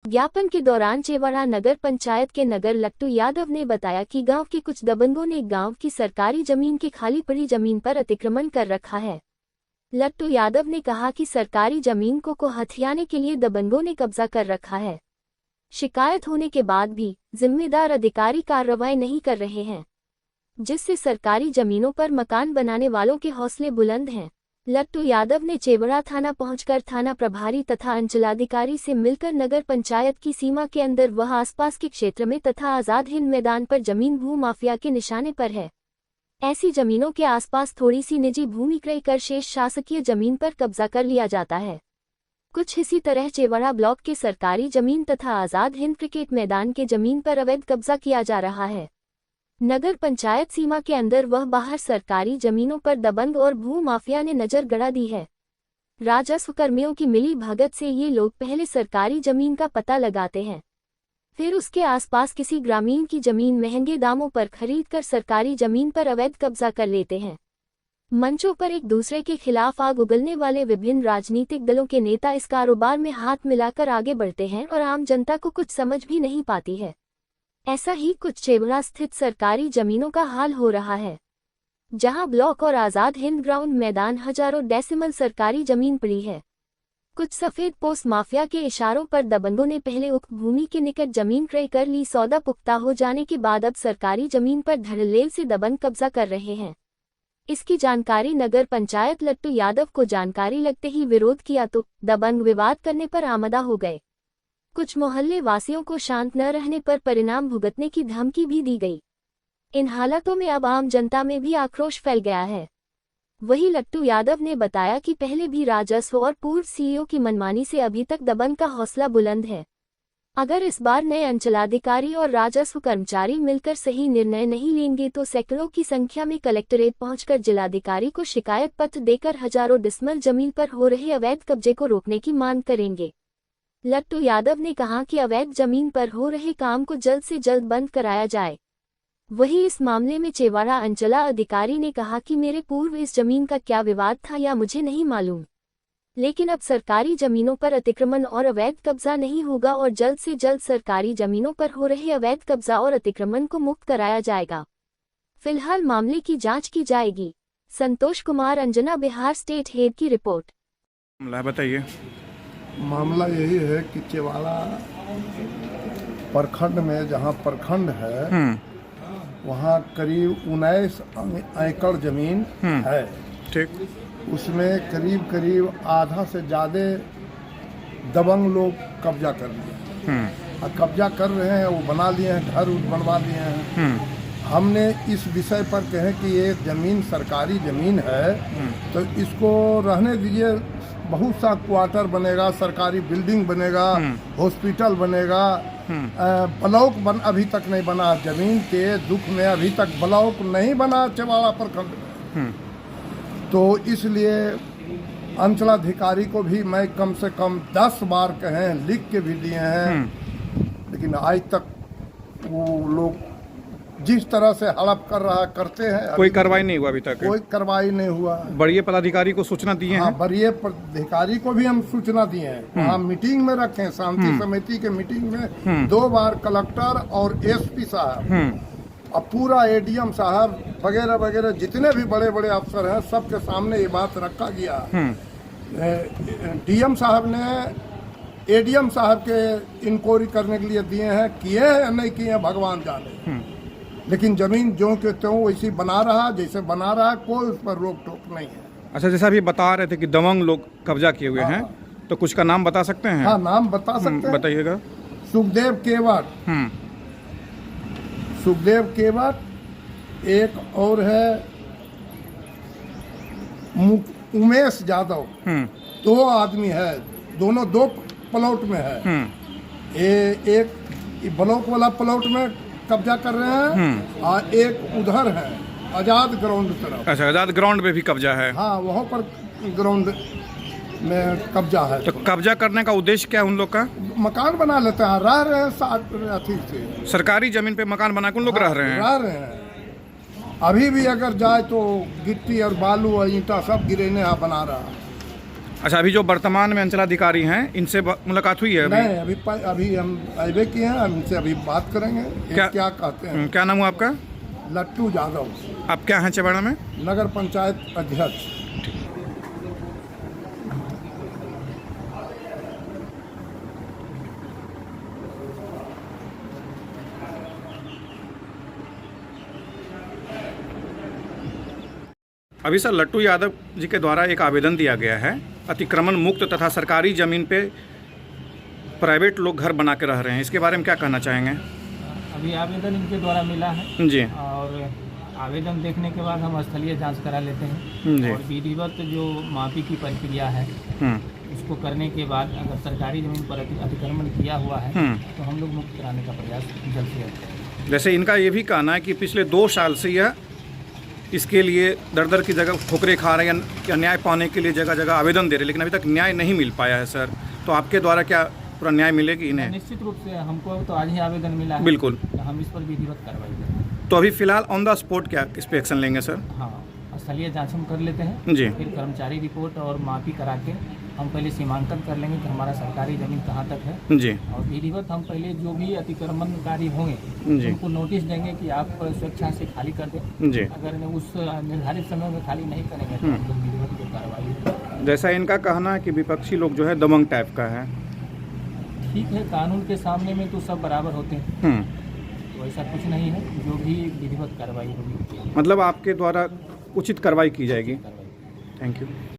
ज्ञापन के दौरान चेवाड़ा नगर पंचायत के नगर लट्टू यादव ने बताया कि गांव के कुछ दबंगों ने गांव की सरकारी जमीन की खाली पड़ी जमीन पर अतिक्रमण कर रखा है। लट्टू यादव ने कहा कि सरकारी जमीन को हथियाने के लिए दबंगों ने कब्जा कर रखा है। शिकायत होने के बाद भी जिम्मेदार अधिकारी कार्रवाई नहीं कर रहे हैं, जिससे सरकारी जमीनों पर मकान बनाने वालों के हौसले बुलंद हैं। लट्टू यादव ने चेवाड़ा थाना पहुंचकर थाना प्रभारी तथा अंचलाधिकारी से मिलकर नगर पंचायत की सीमा के अंदर व आसपास के क्षेत्र में तथा आजाद हिंद मैदान पर जमीन भू माफिया के निशाने पर है। ऐसी जमीनों के आसपास थोड़ी सी निजी भूमि क्रय कर शेष शासकीय जमीन पर कब्जा कर लिया जाता है। कुछ इसी तरह चेवाड़ा ब्लॉक के सरकारी जमीन तथा आजाद हिंद क्रिकेट मैदान के जमीन पर अवैध कब्जा किया जा रहा है। नगर पंचायत सीमा के अंदर व बाहर सरकारी जमीनों पर दबंग और भू माफिया ने नजर गड़ा दी है। राजस्व कर्मियों की मिली भगत से ये लोग पहले सरकारी जमीन का पता लगाते हैं, फिर उसके आसपास किसी ग्रामीण की जमीन महंगे दामों पर खरीदकर सरकारी जमीन पर अवैध कब्जा कर लेते हैं। मंचों पर एक दूसरे के खिलाफ आग उगलने वाले विभिन्न राजनीतिक दलों के नेता इस कारोबार में हाथ मिलाकर आगे बढ़ते हैं और आम जनता को कुछ समझ भी नहीं पाती है। ऐसा ही कुछ चेवाड़ा स्थित सरकारी जमीनों का हाल हो रहा है, जहां ब्लॉक और आजाद हिंद ग्राउंड मैदान हजारों डेसिमल सरकारी जमीन पड़ी है। कुछ सफेद पोस्ट माफिया के इशारों पर दबंगों ने पहले उक्त भूमि के निकट जमीन क्रय कर ली। सौदा पुख्ता हो जाने के बाद अब सरकारी जमीन पर धड़ल्लेल से दबंग कब्जा कर रहे हैं। इसकी जानकारी नगर पंचायत लट्टू यादव को जानकारी लगते ही विरोध किया तो दबंग विवाद करने पर आमदा हो गए। कुछ मोहल्ले वासियों को शांत न रहने पर परिणाम भुगतने की धमकी भी दी गई। इन हालातों में अब आम जनता में भी आक्रोश फैल गया है। वहीं लट्टू यादव ने बताया कि पहले भी राजस्व और पूर्व सीईओ की मनमानी से अभी तक दबंग का हौसला बुलंद है। अगर इस बार नए अंचलाधिकारी और राजस्व कर्मचारी मिलकर सही निर्णय नहीं लेंगे तो सैकड़ों की संख्या में कलेक्ट्रेट पहुंचकर जिलाधिकारी को शिकायत पत्र देकर हजारों डिसमल जमीन पर हो रहे अवैध कब्जे को रोकने की मांग करेंगे। लट्टू यादव ने कहा कि अवैध जमीन पर हो रहे काम को जल्द से जल्द बंद कराया जाए। वहीं इस मामले में चेवाड़ा अंचला अधिकारी ने कहा कि मेरे पूर्व इस जमीन का क्या विवाद था या मुझे नहीं मालूम, लेकिन अब सरकारी जमीनों पर अतिक्रमण और अवैध कब्जा नहीं होगा और जल्द से जल्द सरकारी जमीनों पर हो रहे अवैध कब्जा और अतिक्रमण को मुक्त कराया जाएगा। फिलहाल मामले की जांच की जाएगी। संतोष कुमार, अंजना, बिहार स्टेट हेड की रिपोर्ट। बताइए। मामला यही है कि चेवाड़ा प्रखंड में, जहाँ प्रखंड है वहाँ करीब 19 एकड़ जमीन है। ठीक। उसमें करीब करीब आधा से ज़्यादा दबंग लोग कब्जा कर लिए और कब्जा कर रहे हैं। वो बना लिए हैं, घर बनवा लिए हैं। हमने इस विषय पर कहे कि ये जमीन सरकारी जमीन है तो इसको रहने दीजिए। बहुत सा क्वार्टर बनेगा, सरकारी बिल्डिंग बनेगा, हॉस्पिटल बनेगा, ब्लॉक अभी तक नहीं बना। जमीन के दुख में अभी तक ब्लॉक नहीं बना चेवाड़ा प्रखंड में। तो इसलिए अंचलाधिकारी को भी मैं कम से कम 10 बार कहे, लिख के भी दिए हैं, लेकिन आज तक वो लोग जिस तरह से हड़प कर रहा करते हैं, कोई कार्रवाई नहीं हुआ अभी तक। कोई कार्रवाई नहीं हुआ। वरीय पदाधिकारी को सूचना दिए हैं। वरीय पदाधिकारी को भी हम सूचना दिए हैं। वहाँ मीटिंग में रखे, शांति समिति के मीटिंग में 2 बार कलेक्टर और एसपी साहब और पूरा एडीएम साहब वगैरह वगैरह जितने भी बड़े बड़े अफसर हैं सबके सामने ये बात रखा गया। डीएम साहब ने एडीएम साहब के इंक्वायरी करने के लिए दिए हैं, किए हैं या नहीं किए हैं भगवान जाने। लेकिन जमीन जो के त्यों वैसी बना रहा, जैसे बना रहा, कोई उस पर रोक टोक नहीं है। अच्छा, जैसा अभी बता रहे थे कि दबंग लोग कब्जा किए हुए हैं, तो कुछ का नाम बता सकते हैं? हाँ, नाम बता सकते हैं। बताइएगा। सुखदेव केवट, सुखदेव केवट, एक और है उमेश यादव। 2 आदमी है, दोनों 2 प्लॉट में है। एक ब्लॉक वाला प्लॉट में कब्जा कर रहे हैं और एक उधर है आजाद ग्राउंड तरफ। अच्छा, आजाद ग्राउंड में भी कब्जा है। हाँ, वहाँ पर ग्राउंड में कब्जा है। तो कब्जा करने का उद्देश्य क्या है उन लोग का? मकान बना लेते हैं, रह रहे हैं अथी से। सरकारी जमीन पे मकान बना के उन लोग रह रहे हैं। अभी भी अगर जाए तो गिट्टी और बालू और ईंटा सब गिरेने बना रहा। अच्छा, अभी जो वर्तमान में अंचलाधिकारी हैं इनसे मुलाकात हुई है अभी? नहीं, अभी हम अबे किए हैं, हम इनसे अभी बात करेंगे क्या कहते हैं। क्या नाम हुआ आपका? लट्टू यादव, आप क्या हैं छिंदवाड़ा में? नगर पंचायत अध्यक्ष। अभी सर लट्टू यादव जी के द्वारा एक आवेदन दिया गया है, अतिक्रमण मुक्त तथा सरकारी ज़मीन पे प्राइवेट लोग घर बना के रह रहे हैं, इसके बारे में क्या कहना चाहेंगे? अभी आवेदन इनके द्वारा मिला है जी। और आवेदन देखने के बाद हम स्थलीय जांच करा लेते हैं जी। और विधिवत जो मापी की प्रक्रिया है उसको करने के बाद अगर सरकारी ज़मीन पर अतिक्रमण किया हुआ है तो हम लोग मुक्त कराने का प्रयास जल्द से जल्द करेंगे। जैसे इनका ये भी कहना है कि पिछले 2 साल से यह इसके लिए दर दर की जगह ठोकरे खा रहे हैं या न्याय पाने के लिए जगह जगह आवेदन दे रहे हैं, लेकिन अभी तक न्याय नहीं मिल पाया है सर। तो आपके द्वारा क्या पूरा न्याय मिलेगी इन्हें? निश्चित रूप से हमको तो आज ही आवेदन मिला है, बिल्कुल, हम इस पर विधिवत कार्रवाई करेंगे। तो अभी फिलहाल ऑन द स्पॉट क्या इस पर एक्शन लेंगे सर? हाँ, स्थलीय जांच हम कर लेते हैं जी। फिर कर्मचारी रिपोर्ट और मापी करा के हम पहले सीमांकन कर लेंगे कि हमारा सरकारी ज़मीन कहाँ तक है जी। और विधिवत हम पहले जो भी अतिक्रमणकारी होंगे जी। उनको नोटिस देंगे कि आप स्वेच्छा से खाली कर दें। जी। अगर उस निर्धारित समय में खाली नहीं करेंगे तो हम लोग विधिवत की कार्रवाई। जैसा इनका कहना है कि विपक्षी लोग जो है दबंग टाइप का है। ठीक है, कानून के सामने में तो सब बराबर होते हैं, तो ऐसा कुछ नहीं है, जो भी विधिवत कार्रवाई होगी मतलब आपके द्वारा उचित कार्रवाई की जाएगी। कार्रवाई। Thank you.